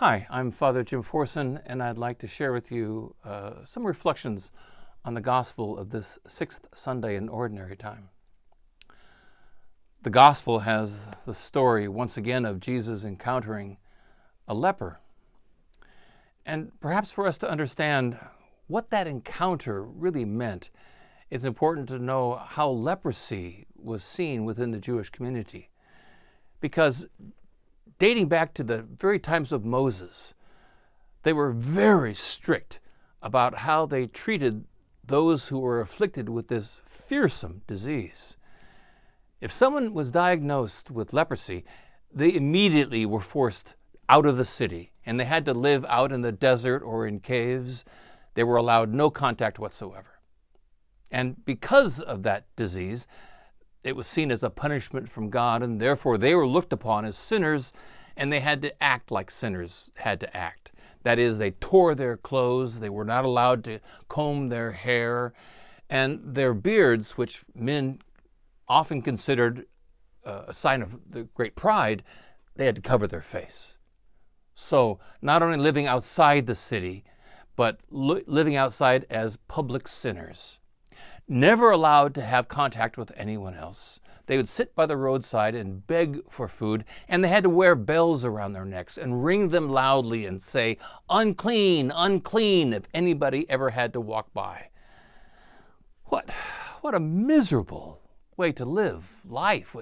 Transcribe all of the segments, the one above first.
Hi, I'm Father Jim Forson, and I'd like to share with you some reflections on the gospel of this sixth Sunday in Ordinary Time. The gospel has the story, once again, of Jesus encountering a leper. And perhaps for us to understand what that encounter really meant, it's important to know how leprosy was seen within the Jewish community. Because dating back to the very times of Moses, they were very strict about how they treated those who were afflicted with this fearsome disease. If someone was diagnosed with leprosy, they immediately were forced out of the city, and they had to live out in the desert or in caves. They were allowed no contact whatsoever. And because of that disease, it was seen as a punishment from God, and therefore they were looked upon as sinners, and they had to act like sinners had to act. That is, they tore their clothes, they were not allowed to comb their hair, and their beards, which men often considered a sign of the great pride, they had to cover their face. So, not only living outside the city, but living outside as public sinners. Never allowed to have contact with anyone else. They would sit by the roadside and beg for food, and they had to wear bells around their necks and ring them loudly and say, "Unclean, unclean," if anybody ever had to walk by. What a miserable way to live life.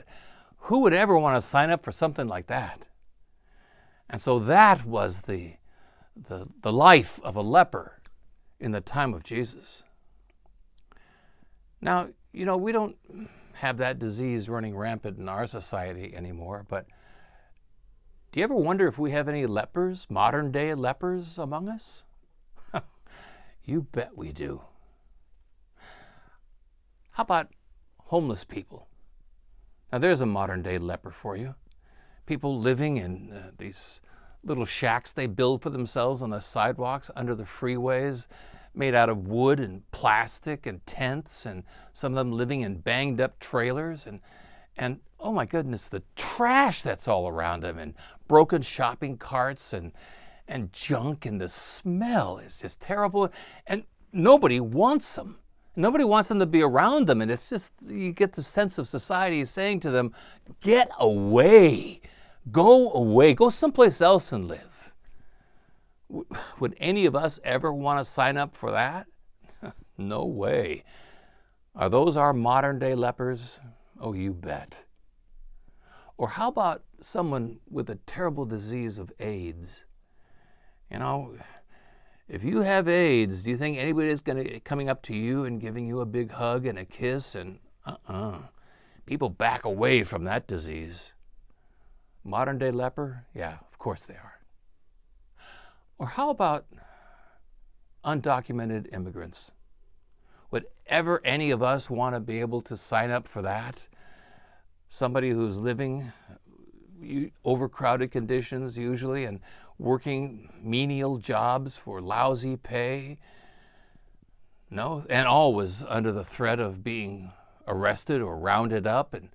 Who would ever want to sign up for something like that? And so that was the life of a leper in the time of Jesus. Now, we don't have that disease running rampant in our society anymore, but do you ever wonder if we have any lepers, modern day lepers among us? You bet we do. How about homeless people? Now there's a modern day leper for you. People living in these little shacks they build for themselves on the sidewalks under the freeways, made out of wood and plastic and tents, and some of them living in banged up trailers, and oh my goodness, the trash that's all around them, and broken shopping carts and junk, and the smell is just terrible, and nobody wants them. Nobody wants them to be around them, and it's just, you get the sense of society saying to them, get away, go someplace else and live. Would any of us ever want to sign up for that? No way. Are those our modern day lepers? Oh, you bet. Or how about someone with a terrible disease of AIDS? If you have AIDS, do you think anybody is coming up to you and giving you a big hug and a kiss? And people back away from that disease. Modern day leper? Yeah, of course they are. Or how about undocumented immigrants? Would ever any of us want to be able to sign up for that? Somebody who's living overcrowded conditions usually and working menial jobs for lousy pay? No, and always under the threat of being arrested or rounded up and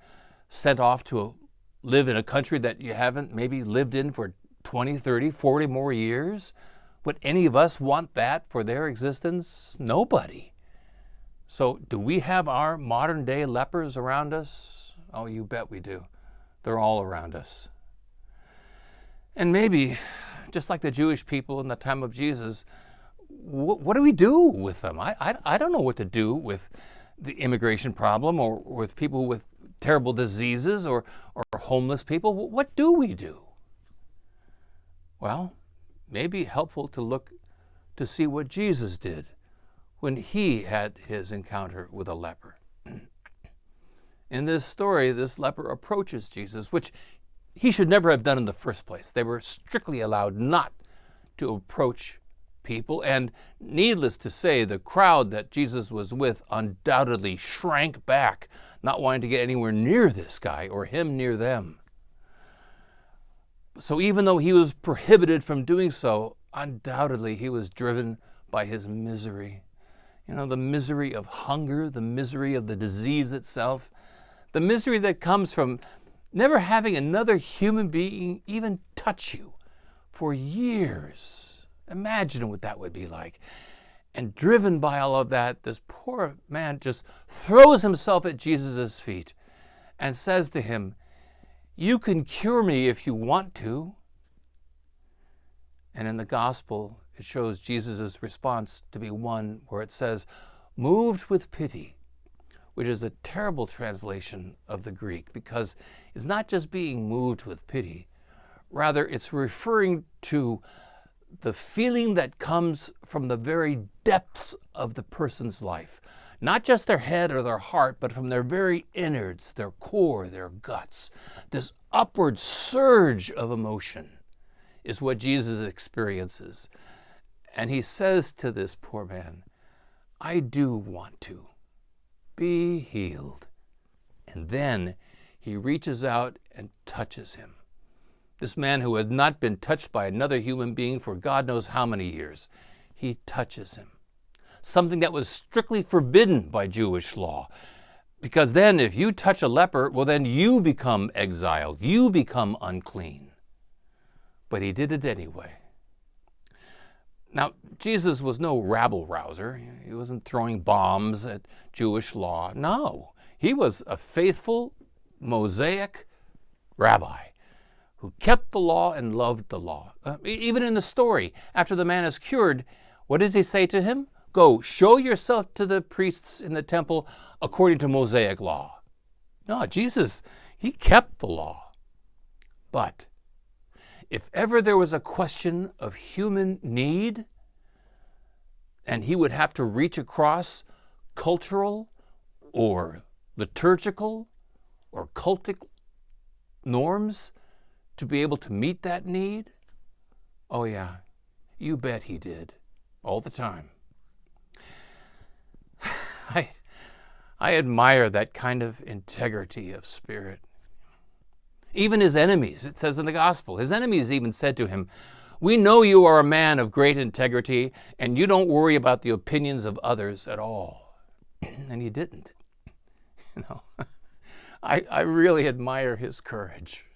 sent off to live in a country that you haven't maybe lived in for 20, 30, 40 more years? Would any of us want that for their existence? Nobody. So do we have our modern day lepers around us? Oh, you bet we do. They're all around us. And maybe, just like the Jewish people in the time of Jesus, what do we do with them? I don't know what to do with the immigration problem, or with people with terrible diseases, or homeless people. What do we do? Well, maybe helpful to look to see what Jesus did when he had his encounter with a leper. In this story, this leper approaches Jesus, which he should never have done in the first place. They were strictly allowed not to approach people, and needless to say, the crowd that Jesus was with undoubtedly shrank back, not wanting to get anywhere near this guy or him near them. So even though he was prohibited from doing so, undoubtedly he was driven by his misery. The misery of hunger, the misery of the disease itself, the misery that comes from never having another human being even touch you for years. Imagine what that would be like. And driven by all of that, this poor man just throws himself at Jesus' feet and says to him, "You can cure me if you want to." And in the gospel, it shows Jesus' response to be one where it says, "moved with pity," which is a terrible translation of the Greek, because it's not just being moved with pity. Rather, it's referring to the feeling that comes from the very depths of the person's life. Not just their head or their heart, but from their very innards, their core, their guts. This upward surge of emotion is what Jesus experiences. And he says to this poor man, "I do want to. Be healed." And then he reaches out and touches him. This man who had not been touched by another human being for God knows how many years, he touches him. Something that was strictly forbidden by Jewish law. Because then if you touch a leper, well, then you become exiled. You become unclean. But he did it anyway. Now, Jesus was no rabble-rouser. He wasn't throwing bombs at Jewish law. No, he was a faithful Mosaic rabbi who kept the law and loved the law. Even in the story, after the man is cured, what does he say to him? "Go, show yourself to the priests in the temple according to Mosaic law." No, Jesus, he kept the law. But if ever there was a question of human need, and he would have to reach across cultural or liturgical or cultic norms to be able to meet that need, oh yeah, you bet he did, all the time. I admire that kind of integrity of spirit. Even his enemies, it says in the gospel, his enemies even said to him, "We know you are a man of great integrity, and you don't worry about the opinions of others at all." And he didn't. You know, I really admire his courage.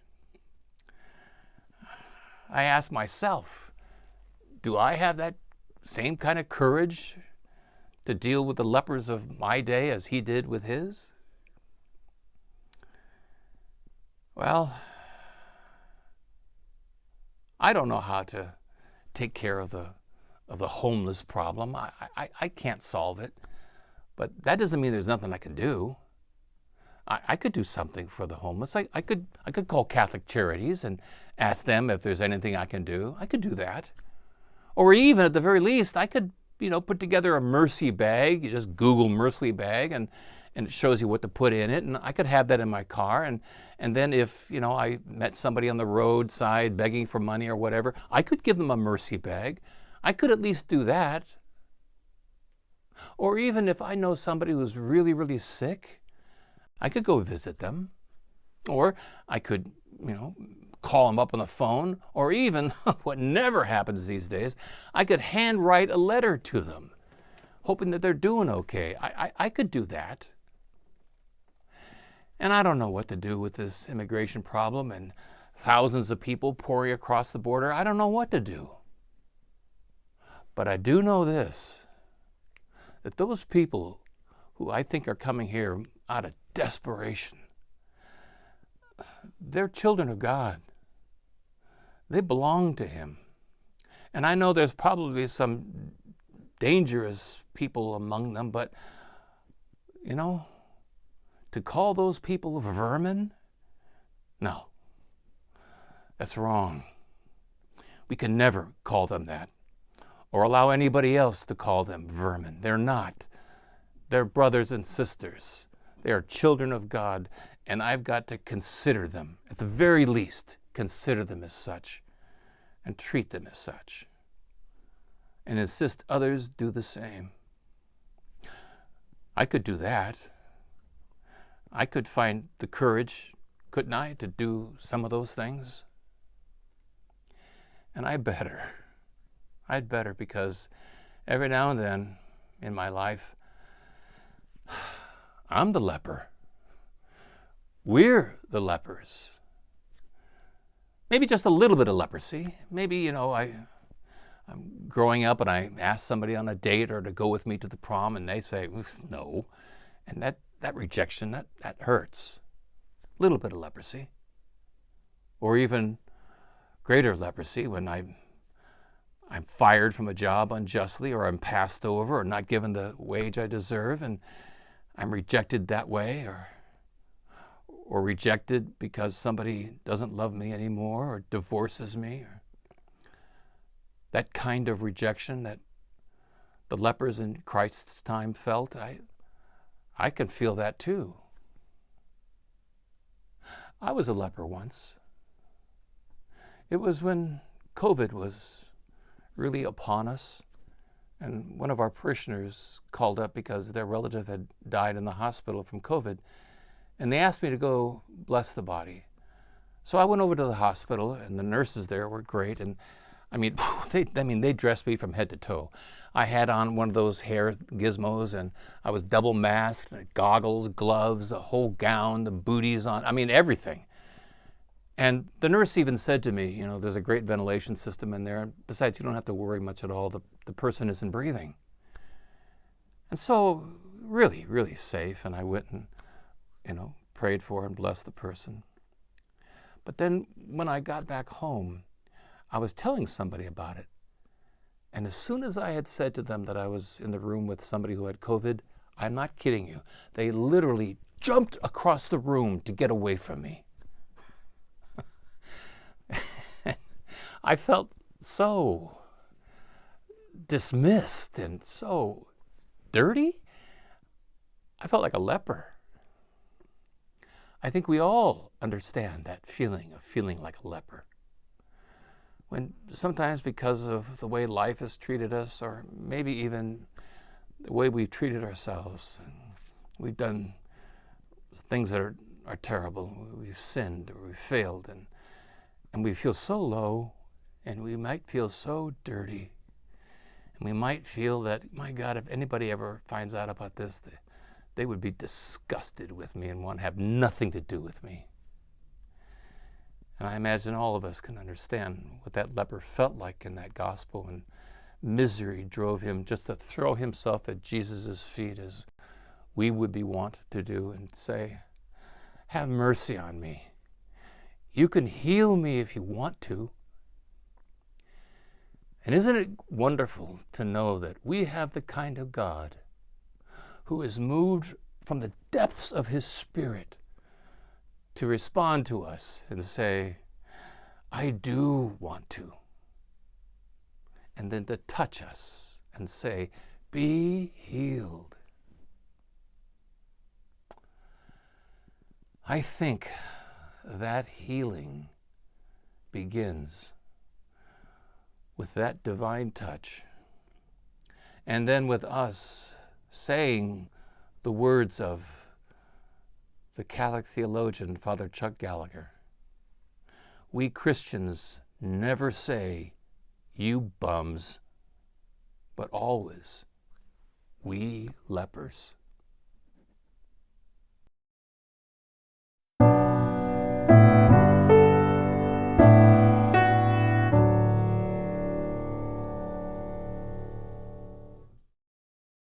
I ask myself, do I have that same kind of courage to deal with the lepers of my day as he did with his? Well, I don't know how to take care of the homeless problem. I can't solve it, but that doesn't mean there's nothing I can do. I could do something for the homeless. I could call Catholic Charities and ask them if there's anything I can do. I could do that. Or even at the very least, I could, put together a mercy bag. You just Google mercy bag and it shows you what to put in it. And I could have that in my car. And then if, I met somebody on the roadside begging for money or whatever, I could give them a mercy bag. I could at least do that. Or even if I know somebody who's really, really sick, I could go visit them. Or I could, call them up on the phone. Or even, what never happens these days, I could handwrite a letter to them, hoping that they're doing okay. I could do that. And I don't know what to do with this immigration problem and thousands of people pouring across the border. I don't know what to do. But I do know this, that those people who I think are coming here out of desperation, they're children of God. They belong to Him. And I know there's probably some dangerous people among them, but, to call those people vermin? No, that's wrong. We can never call them that or allow anybody else to call them vermin. They're not. They're brothers and sisters. They are children of God, and I've got to consider them, at the very least, consider them as such and treat them as such and insist others do the same. I could do that. I could find the courage, couldn't I, to do some of those things? And I'd better, because every now and then in my life, I'm the leper. We're the lepers. maybe just a little bit of leprosy. Maybe, I'm growing up and I ask somebody on a date or to go with me to the prom and they say no. And that rejection, that hurts. A little bit of leprosy. Or even greater leprosy when I'm fired from a job unjustly, or I'm passed over or not given the wage I deserve and I'm rejected that way, or rejected because somebody doesn't love me anymore or divorces me. Or that kind of rejection that the lepers in Christ's time felt, I can feel that too. I was a leper once. It was when COVID was really upon us, and one of our parishioners called up because their relative had died in the hospital from COVID, and they asked me to go bless the body. So I went over to the hospital, and the nurses there were great, and they dressed me from head to toe. I had on one of those hair gizmos, and I was double masked, goggles, gloves, a whole gown, the booties on, everything. And the nurse even said to me, there's a great ventilation system in there. Besides, you don't have to worry much at all. The person isn't breathing. And so, really, really safe. And I went and, prayed for and blessed the person. But then when I got back home, I was telling somebody about it. And as soon as I had said to them that I was in the room with somebody who had COVID, I'm not kidding you, they literally jumped across the room to get away from me. I felt so dismissed and so dirty. I felt like a leper. I think we all understand that feeling of feeling like a leper. When sometimes because of the way life has treated us, or maybe even the way we've treated ourselves, and we've done things that are terrible. We've sinned or we've failed, and we feel so low, and we might feel so dirty, and we might feel that, my God, if anybody ever finds out about this, they would be disgusted with me and want to have nothing to do with me. And I imagine all of us can understand what that leper felt like in that gospel, and misery drove him just to throw himself at Jesus' feet, as we would be wont to do, and say, have mercy on me. You can heal me if you want to. And isn't it wonderful to know that we have the kind of God who is moved from the depths of his spirit to respond to us and say, I do want to. And then to touch us and say, be healed. I think that healing begins with that divine touch, and then with us saying the words of the Catholic theologian, Father Chuck Gallagher. We Christians never say, you bums, but always, we lepers.